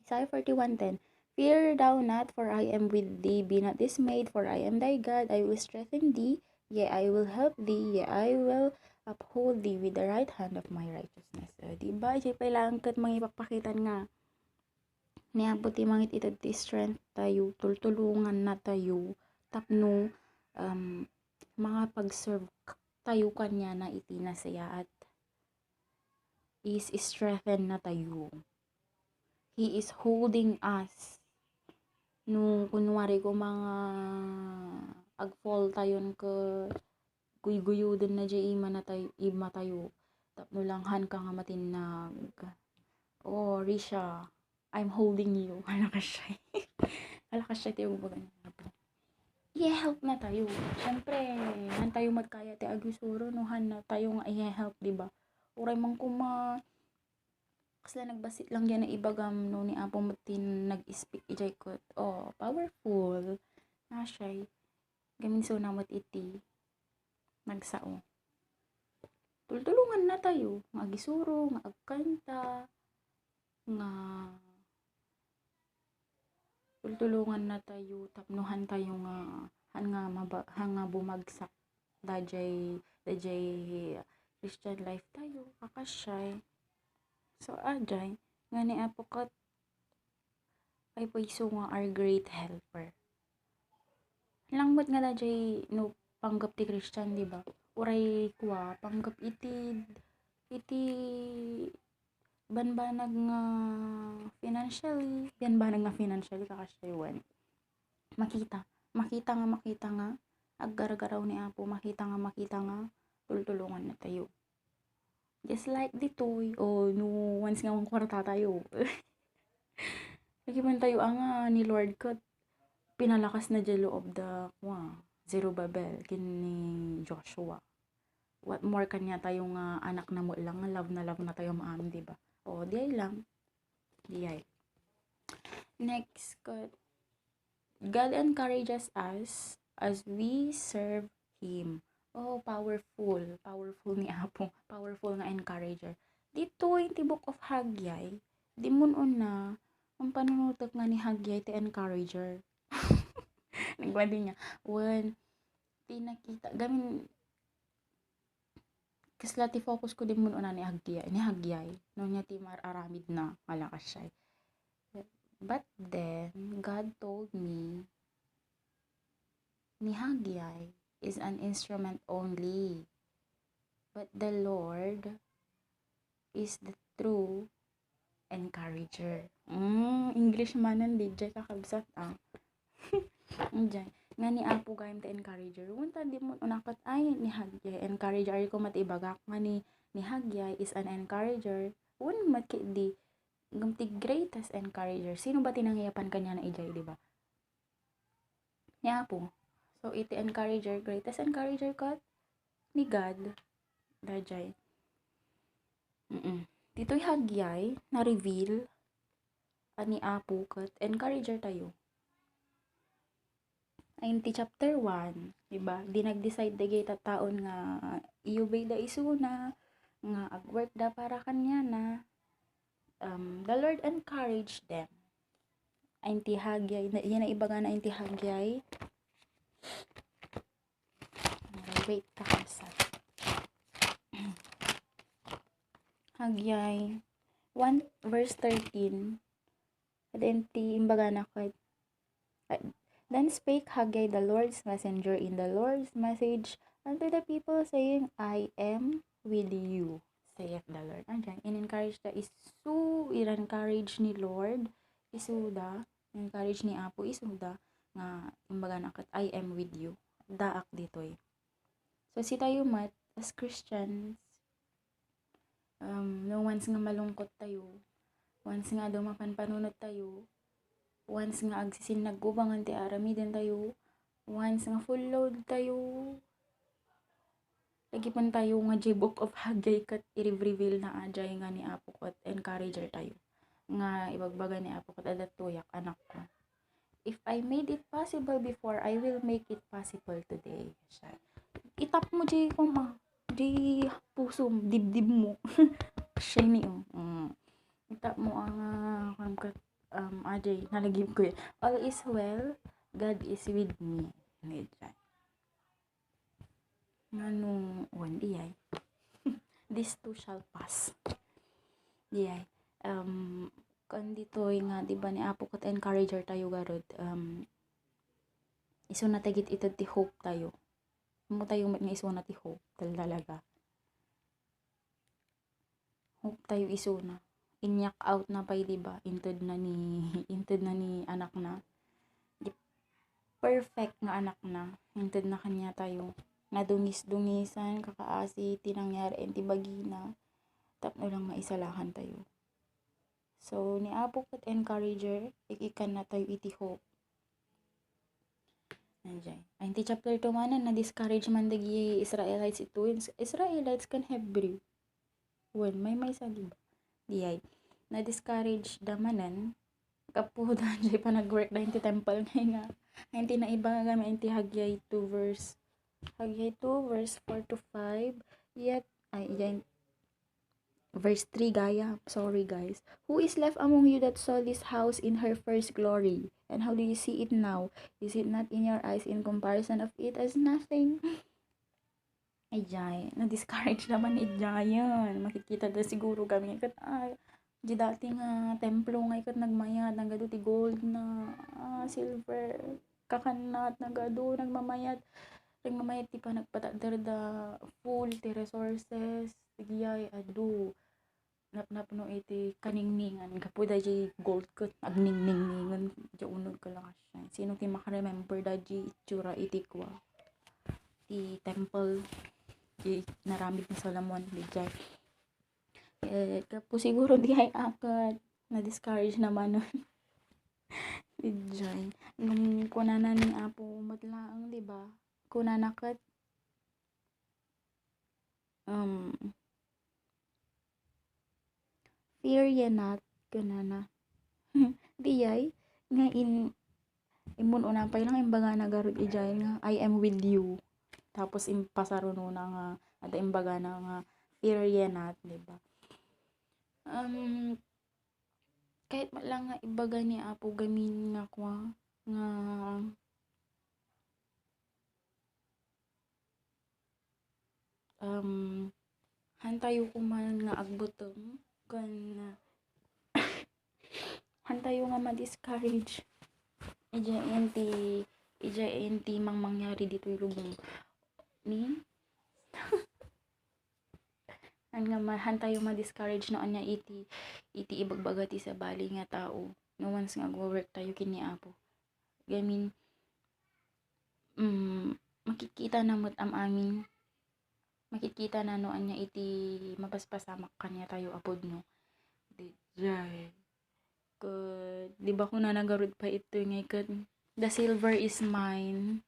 Speaker 1: Isaiah 41:10. Fear thou not, for I am with thee. Be not dismayed, for I am thy God. I will strengthen thee. Yea, I will help thee. Yea, I will uphold thee with the right hand of my righteousness. Diba? Diya kailangan kat mga ipagpakitan nga. Niabot ti mangit itad ti strength tayo. Tultulungan na tayo. Tapno, mga pag-serve tayo kanya na iti nasaya at is strengthen na tayo. He is holding us. Nung kunwari ko mga ag-fall tayon ka guy-guyo din na dya ima tayo. Tapno lang han ka nga matinag. Oh, Risha, I'm holding you. Halakas siya tayo bagan. I-help na tayo. Siyempre, han tayo magkaya ti agusuro no han na tayo nga i-help, diba? Uray man kuma kasi nagbasit lang yan na ibagam no ni Apo matin nag-speak ijay kot. Oh, powerful. Nasyay. Gamin so namot iti. Nagsao. Tultulungan na tayo. Magisuro, maagkanta. nga tultulungan na tayo tapnuhan tayo nga hanga bumagsak dajay Christian life tayo kakasyay. So ajay nga ni apokat ay paiso nga our great helper. Langmot nga dajay no panggap ti Christian, di ba? Uray kwa panggap iti banbanag nga financially kakasyaywan. Makita nga aggaragaraw ni Apo, makita nga tultulungan na tayo. Just like ditoy no once nga mong kwarta tayo. Lagi man tayo ni Lord ko pinalakas na jelo of the Zerubbabel kini Joshua. What more kanya tayo nga anak na mo lang, love na tayo maam, di ba? Diay lang. Diay. Next, God encourages us as we serve Him. Powerful ni Apo. Powerful nga encourager. Dito, in the book of Hagyay, di mo na, ang panunutok nga ni Hagyay, ti encourager. Nagwadi niya, tinakita, kasla ti focus ko din mo na ni Hagyay, no niya ti mararamid na malakas siya. But then, God told me, ni Hagyay is an instrument only, but the Lord is the true encourager. English manan di jay kakabsat Diyan. Nga ni Apo gayam ta encourager. Wanta di mo unakat ay ni Hagyay encourager ko matibagak nga ni Hagyay is an encourager. Matki di gumti greatest encourager. Sino ba tinangyapan kanya na ijay, di ba? Ni Apo. So iti encourager, greatest encourager ko ni God. Dajay. Dito'y Hagyay na reveal ani Apo kat encourager tayo. Ay ti chapter 1, diba? Di nag-decide dagay taon nga iubay da isuna nga agwork da para kanya na. The Lord encouraged them. Ay ti Hagyay, yan na ibaga na ti Hagyay. Wait, kakasa. Hagyay 1 verse 13. Then ti imbaga na ko. Then spake Hagyay the Lord's messenger in the Lord's message unto the people, saying, I am with you, saith the Lord. Andiyan, in-encourage da isu, in-encourage ni Lord, isuda, in-encourage ni Apo, isuda, nga, imbaga nakat, I am with you. Daak ditoy. So, si tayo as Christians, no once nga malungkot tayo, once nga dumapan panunod tayo, once nga agsisin naggubangan ti aramiden tayo, once nga full load tayo, lagi pan tayo nga jay book of Hagyay kat i-reveal na ajay nga ni Apo kat encourager tayo. Nga ibagbaga ni Apo kat adatuyak anak ko. If I made it possible before, I will make it possible today. Itap mo jay jay puso, dibdib mo. Shiny itap mo ang ajay, nalagim ko yun. All is well, God is with me. Diyay. This too shall pass. Diyay. Kung dito'y nga, diba ni Apo kat encourager tayo garod, iso na tagit ito ti hope tayo. Mo tayo nga iso na ti hope, talaga. Hope tayo iso na. Inyak out na pa'y, diba? Inted na ni anak na. Perfect nga anak na. Inted na kanya tayo. Nadungis-dungisan, kakaasi, tinangyari, entibagina. Tapno lang maisalahan tayo. So, ni Apo kat encourager, ikikan na tayo iti hope. Nandiyan. Ay, ti chapter 2 manan, na-discourage man dagi Israelites ito. Israelites can have brew. May sa diba? Diyay. Na-discourage damanan, kapudan jay pa nag-work na yung temple nga. Hindi na iba nga kami yung Hagyay 2 verse 4 to 5. Yet, Verse 3, gaya. Sorry, guys. Who is left among you that saw this house in her first glory? And how do you see it now? Is it not in your eyes in comparison of it as nothing? Ijay, na-discourage naman ijayan. Makikita na siguro kami ikat di dati nga templo nga ikat nagmayat nagado ti gold na silver kakanat nagado nagmamayat ti pa nagpatadar da full ti resources tigiyay adu napno iti kaningningan kapo da di gold cut agningningan di unod ka lang asya sino ti makaremember da di itsura iti kwa ti temple naramid ni Solomon dijay kapo siguro di ay akat na-discourage naman nun dijay nung kunana ni Apo matlaang diba kunana kat fear ye not kunana dijay nga imun unapay lang imbaga nagarod ijay nga I am with you tapos impasaruno na nga ada imbaga na nga fear ye not diba kahit lang nga ibaga ni Apo gamin nga kwa nga hantayo ko man nga agbutong kan hantayo nga ma-discourage ija enti mang mangyari dito yung lubong ni nga hantayo ma-discourage no anya iti ibagbaga ti sa bali nga tao no once nga go-work tayo kini Apo gamin makikita na mo't amin makikita na no anya iti mapaspasamak kanya tayo apod no dijay di ba ko na nagarod pa ito nga ikat the silver is mine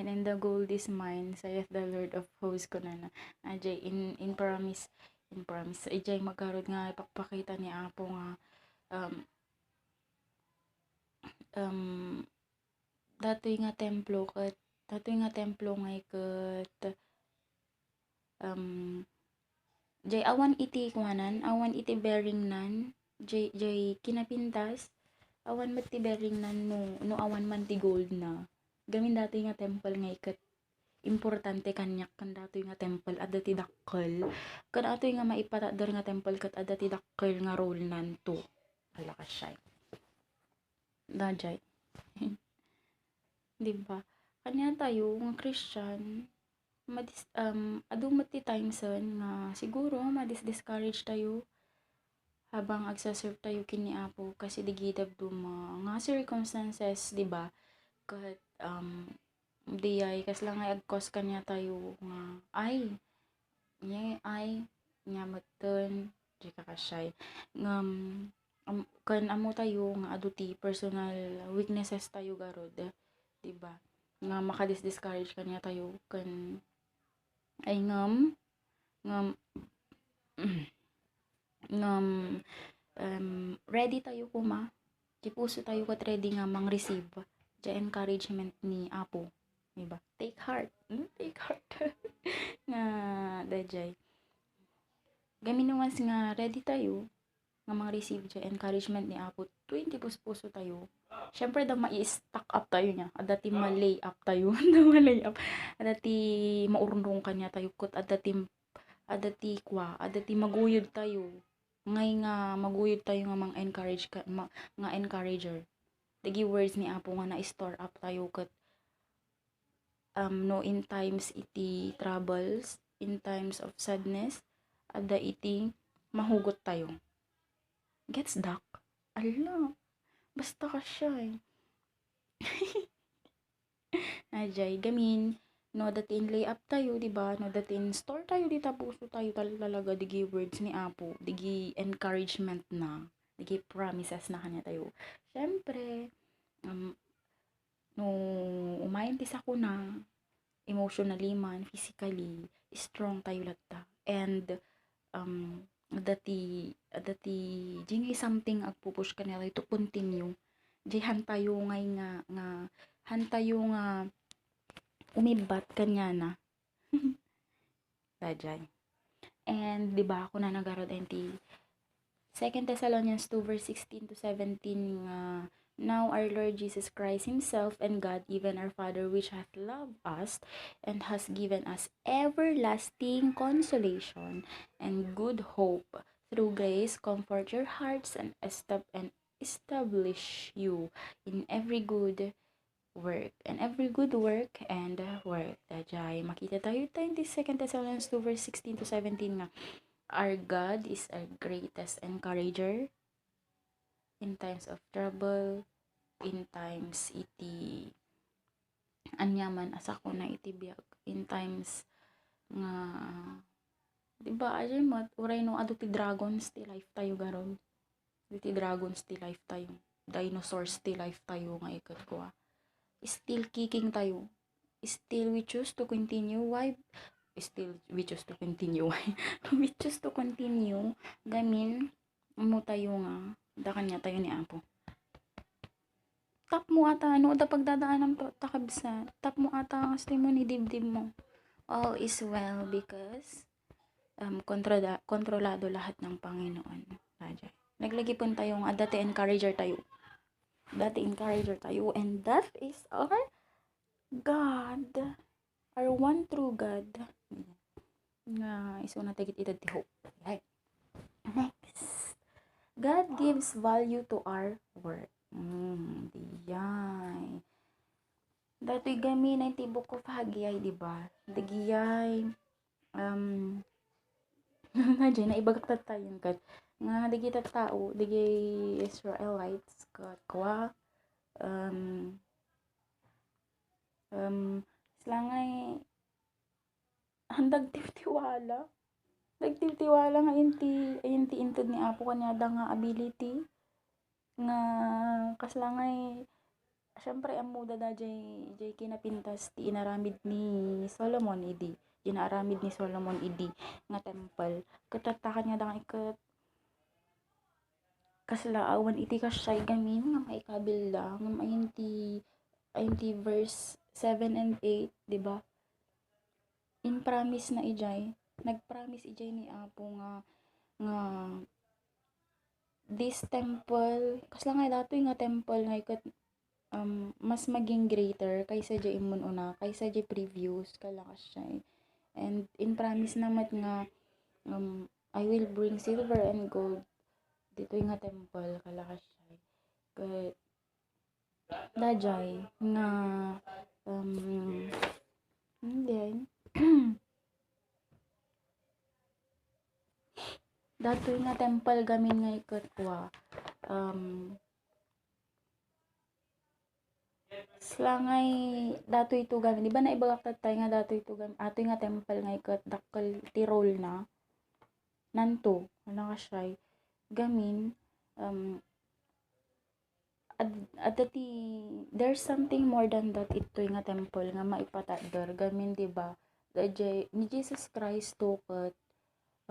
Speaker 1: and the gold is mine saith the Lord of hosts ko na ajay in promise ajay magkarod nga ipapakita ni Apo nga datoy nga templo nga ikat jay awan iti bearing nan jay kinapintas awan mat ti bearing nan no awan man ti gold na gamin datoy nga temple nga ikat importante kanyak kan datoy nga temple adda ti dakkel kan atoy nga maipatadar nga temple kat adda ti dakkel nga role nan to alakas siya dajay diba kanya tayo nga Christian adu mati times nga siguro madis-discourage tayo habang agsaserve tayo kini Apo kasi digidab nga circumstances diba kat diyay kas lang ay agkos kanya tayo nga ay nya maten di kakasyay kan amo tayo nga adu ti personal weaknesses tayo garod diba nga makadis-discourage kanya tayo kan ay ngam ready tayo kuma di puso tayo kat ready nga mang receive di encouragement ni Apo diba take heart nga dajay gamin once nga ready tayo nga mga receive di encouragement ni Apo 20 puso tayo syempre da mai-stack up tayo niya ada ti ma-lay up tayo ada ti maurunong kanya tayo kut ada ti maguyod tayo ngay nga maguyod tayo nga mang encourage nga encourager dagi words ni Apo nga na-store up tayo kat no in times iti troubles in times of sadness ada iti mahugot tayo gets duck ala basta ka siya ajay gamin no datin lay up tayo diba no datin store tayo dita puso tayo talaga digi words ni Apo digi encouragement na digi promises na kanya tayo syempre no umayin ti sako na emotionally man physically strong tayo latta and dati jingay something agpupush ka nila to continue di hantayo ngay nga hantayo nga umibat kanya na dajay And di ba ako na nagarod enti 2 Thessalonians 2 verse 16 to 17 nga now our Lord Jesus Christ himself and God even our Father which hath loved us and has given us everlasting consolation and good hope through grace comfort your hearts and establish you in every good work and work. Dajay makita tayo 2 Thessalonians 2 verse 16 to 17 nga our God is our greatest encourager in times of trouble, in times iti anyaman asa ko na iti biag, in times nga di ba ajay mat uray no adu ti dragons ti life tayo garon. Ti dragons ti life tayo. Dinosaurs ti life tayo nga ikat ko. Still kicking tayo. Still we choose to continue. Why? Still we choose to continue. We choose to continue gamin mo tayo nga da kanya tayo ni Apo. Tap mo ata ano da pagdadaanan to takabsa. Tap mo ata ang mo ni dibdib mo. All is well because kontrolado lahat ng Panginoon. Naglagi po tayo nga dati encourager tayo. And that is our God. Our one true God. Nga iso na tagit itad ti hope. Okay. Next. God gives value to our work. Diyay. Dato'y gami na ti Book of Haggai, diba? Dagiyay. Nadya, naibagak tayo kat. Nga digita tao, digay Israelites kat kwa. Slangay handag tiwala. Nagtitiwala nga inti intod ni Apo kanyada nga ability nga kaslangay syempre ang muda da jay kinapintas ti inaramid ni Solomon idi ginaaramid ni Solomon idi nga temple katatakan nga dang ikat kaslaawan iti kasyay gamin nga maikabilda nga ayinti verse 7 and 8 diba in promise na ijay nagpromise ijay ni Apo nga this temple kasla nga datoy nga temple nga ikat mas maging greater kaysa jay imun una kaysa jay previous kalakas siya and in promise namat nga I will bring silver and gold dito nga temple kalakas siya kat dajay nga then datoy nga temple gamin nga ikat kwa slangay datoy ito gamin di ba naibagak tayo nga datoy ito gamin atoy nga temple nga ikat dakkel Tirol na nanto ano ka siya gamin adati there's something more than that itoy nga temple nga maipatador gamin di ba ni Jesus Christ to kat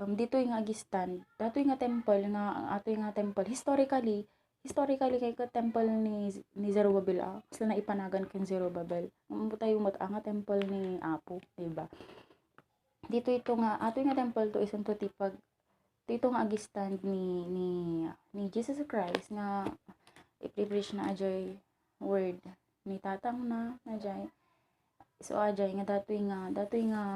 Speaker 1: ditoy nga agistan datoy nga temple nga atoy nga temple historically kay ka temple ni Zerubbabel kasi na ipanagan kan Zerubbabel tayo nga temple ni Apo diba dito ito nga atoy nga temple to isang to tipag ito nga agistan ni Jesus Christ nga i-preach na ajay word ni tatang na ajay so ajay nga datoy nga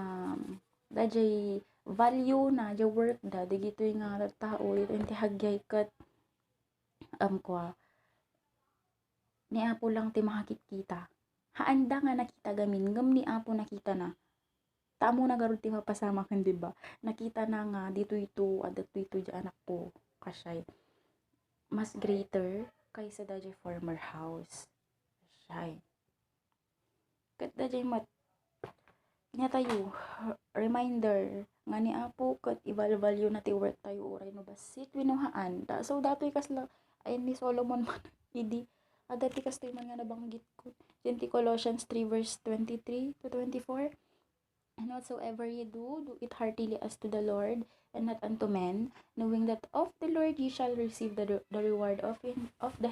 Speaker 1: dajay value na jay work da digitoy nga tao ito inti hagyay kat kwa ni Apo lang ti makakita haanda nga nakita gamin ngam ni Apo nakita na tamo na garud ti mapasama kan diba nakita na nga dito ito dyan anak ko kasyay mas greater kaysa dajay former house kasyay kat dajay mat nya tayo reminder nga ni Apo kat i-value na ti work tayo uray no basit winuhaan so datoy kasla ay ni Solomon man idi adati kastoy man nga nabanggit ko din ti Colossians 3 verse 23 to 24 and whatsoever ye do it heartily as to the Lord and not unto men knowing that of the Lord ye shall receive the reward of the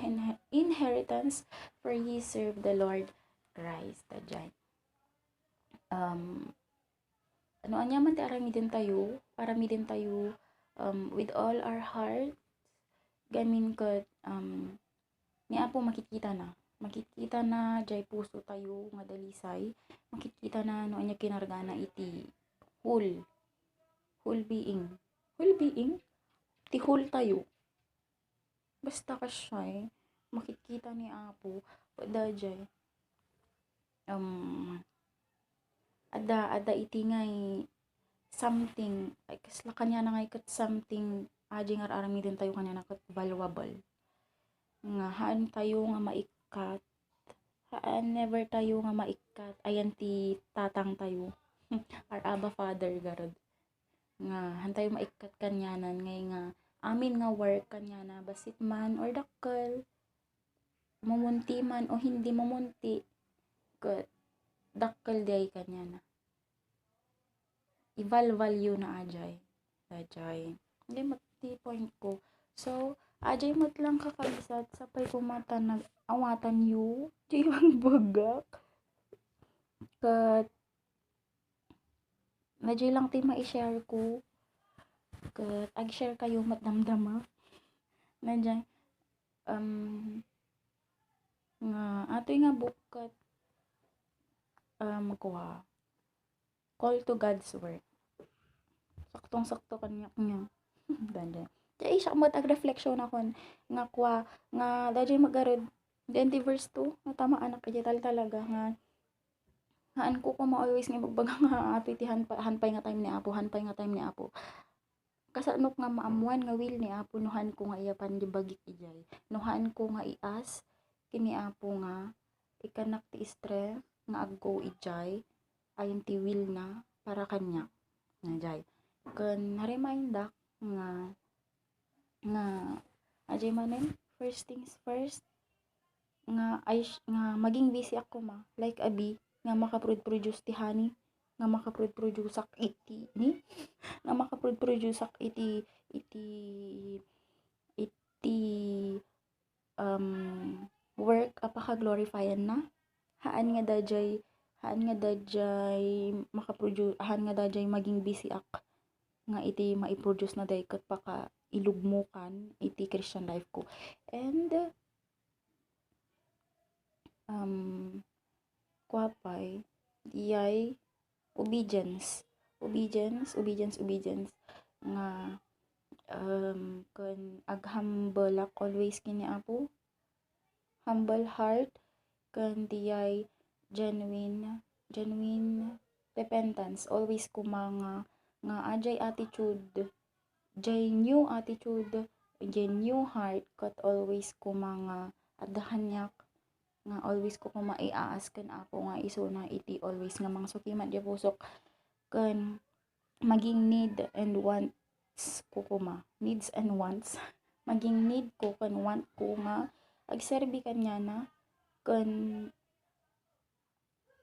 Speaker 1: inheritance for ye serve the Lord Christ adjay ano anyaman ti aramidin tayo with all our heart gamin ket ni Apo makikita na jay puso tayo nga dalisay, makikita na no anya kinargana iti whole whole being ti whole tayo basta kasyay makikita ni Apo dajay ada iti ngay something ay kasla kanya na ngay ket something aji nga aramidin tayo kanya na ket valuable nga haan tayo nga maikat haan never tayo nga maikat ayan ti tatang tayo our Abba Father garod nga haan tayo maikat kanyanan ngay nga amin nga work kanyana basit man or dakkel mumunti man o hindi mumunti ket dakkel day kanyana value na ajay hindi mati point ko so ajay mo't lang kakabsat sapay kumata nag-awatan yu di magbagak ket najay lang ti ma-share ko ket ag-share kayo mat damdama najay nga atoy nga book ket kuha Call to God's Work saktong-sakto kanyak niya danday jay siya mat ag-reflection akon nga kuha nga dajay magarod 20 verse 2 nga tama anak kay talaga nga haan ko always nga magbaga nga atoy ti hanpay nga time ni Apo kasanok nga maamuan nga will ni Apo nohan ko nga iyapan di bagik ijay nohan ko nga ias kini Apo nga ikanak ti strength nga aggo ijay ayon ti will na para kanya najay ken na-remindak nga ajay manen first things first nga maging busy ako like abi nga makaproduce ti honey nga makaproduce iti ni nga makaproduce iti work apaka-glorifyan na haan nga dajay maging busy ak nga iti maiproduce na day ket paka ilugmukan iti Christian life ko and kuapay iyay obedience nga ken ag-humble ak always kini Apo humble heart ken diyay genuine repentance always kumanga nga ajay attitude jay new attitude jay new heart ket always kumanga adahanyak nga always ko maiaas ken Apo nga isuna iti always nga mangsukiman di pusok ken maging needs and wants maging need ko ken want ko nga agserbi kanyana ken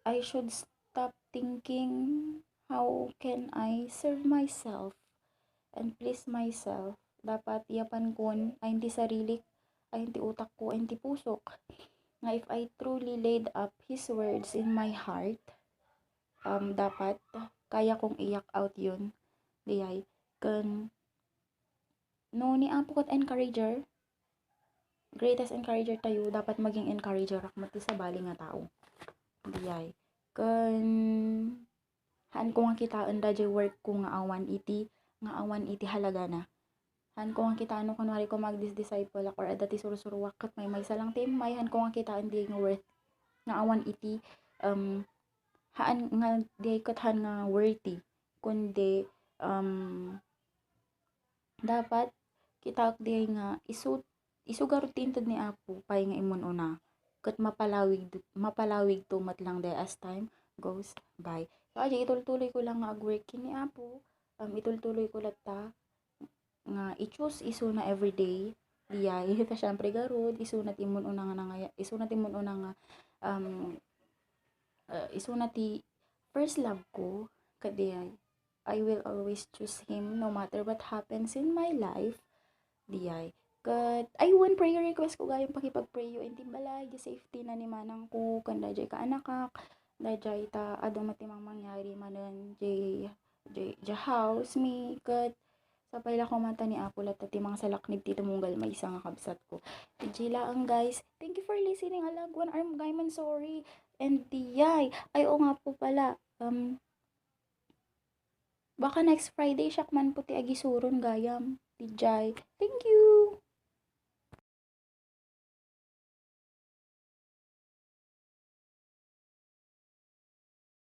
Speaker 1: I should stop thinking how can I serve myself and please myself dapat iyapan kon ayon ti sarilik ayon ti utak ko ayon ti pusok nga if I truly laid up His words in my heart dapat kaya kong iyak out yun diyay ken no ni Apo ket encourager greatest encourager tayo dapat maging encourager ak mati sa bali nga tao diyay ken haan ko nga kitaan dajay work ko nga awan iti halaga na haan ko nga kitaan no kunwari ko mag-disciple ak or adda ti surusuruak ket may salang ti may haan ko nga kitaan di nga worth nga awan iti haan nga di ket haan nga worthy kundi dapat kita di nga isugar tinted ni Apo pay nga imon una ket mapalawig tumat lang day as time goes by so ajay itultuloy ko lang nga ag-work kini Apo itultuloy ko latta nga i-choose isuna everyday diyay ta syempre garud isuna timon una nga isuna ti first love ko kadiyay I will always choose Him no matter what happens in my life diyay ket aywan prayer request ko gayong pakipag-prayo iti balay di safety na ni manang ko ken dajay ka anakak dajay ta adong matimang mangyari manen jay the house me kat sapay la ko mata ni Apple at ti mga salaknib ti tumunggal may isang kabsat ko. Di ang guys. Thank you for listening. Alag, one arm guy man sorry. And yay. Ay, oo nga po pala. Baka next Friday, siyak man po ti agisuron gayam. Tijay. Thank you.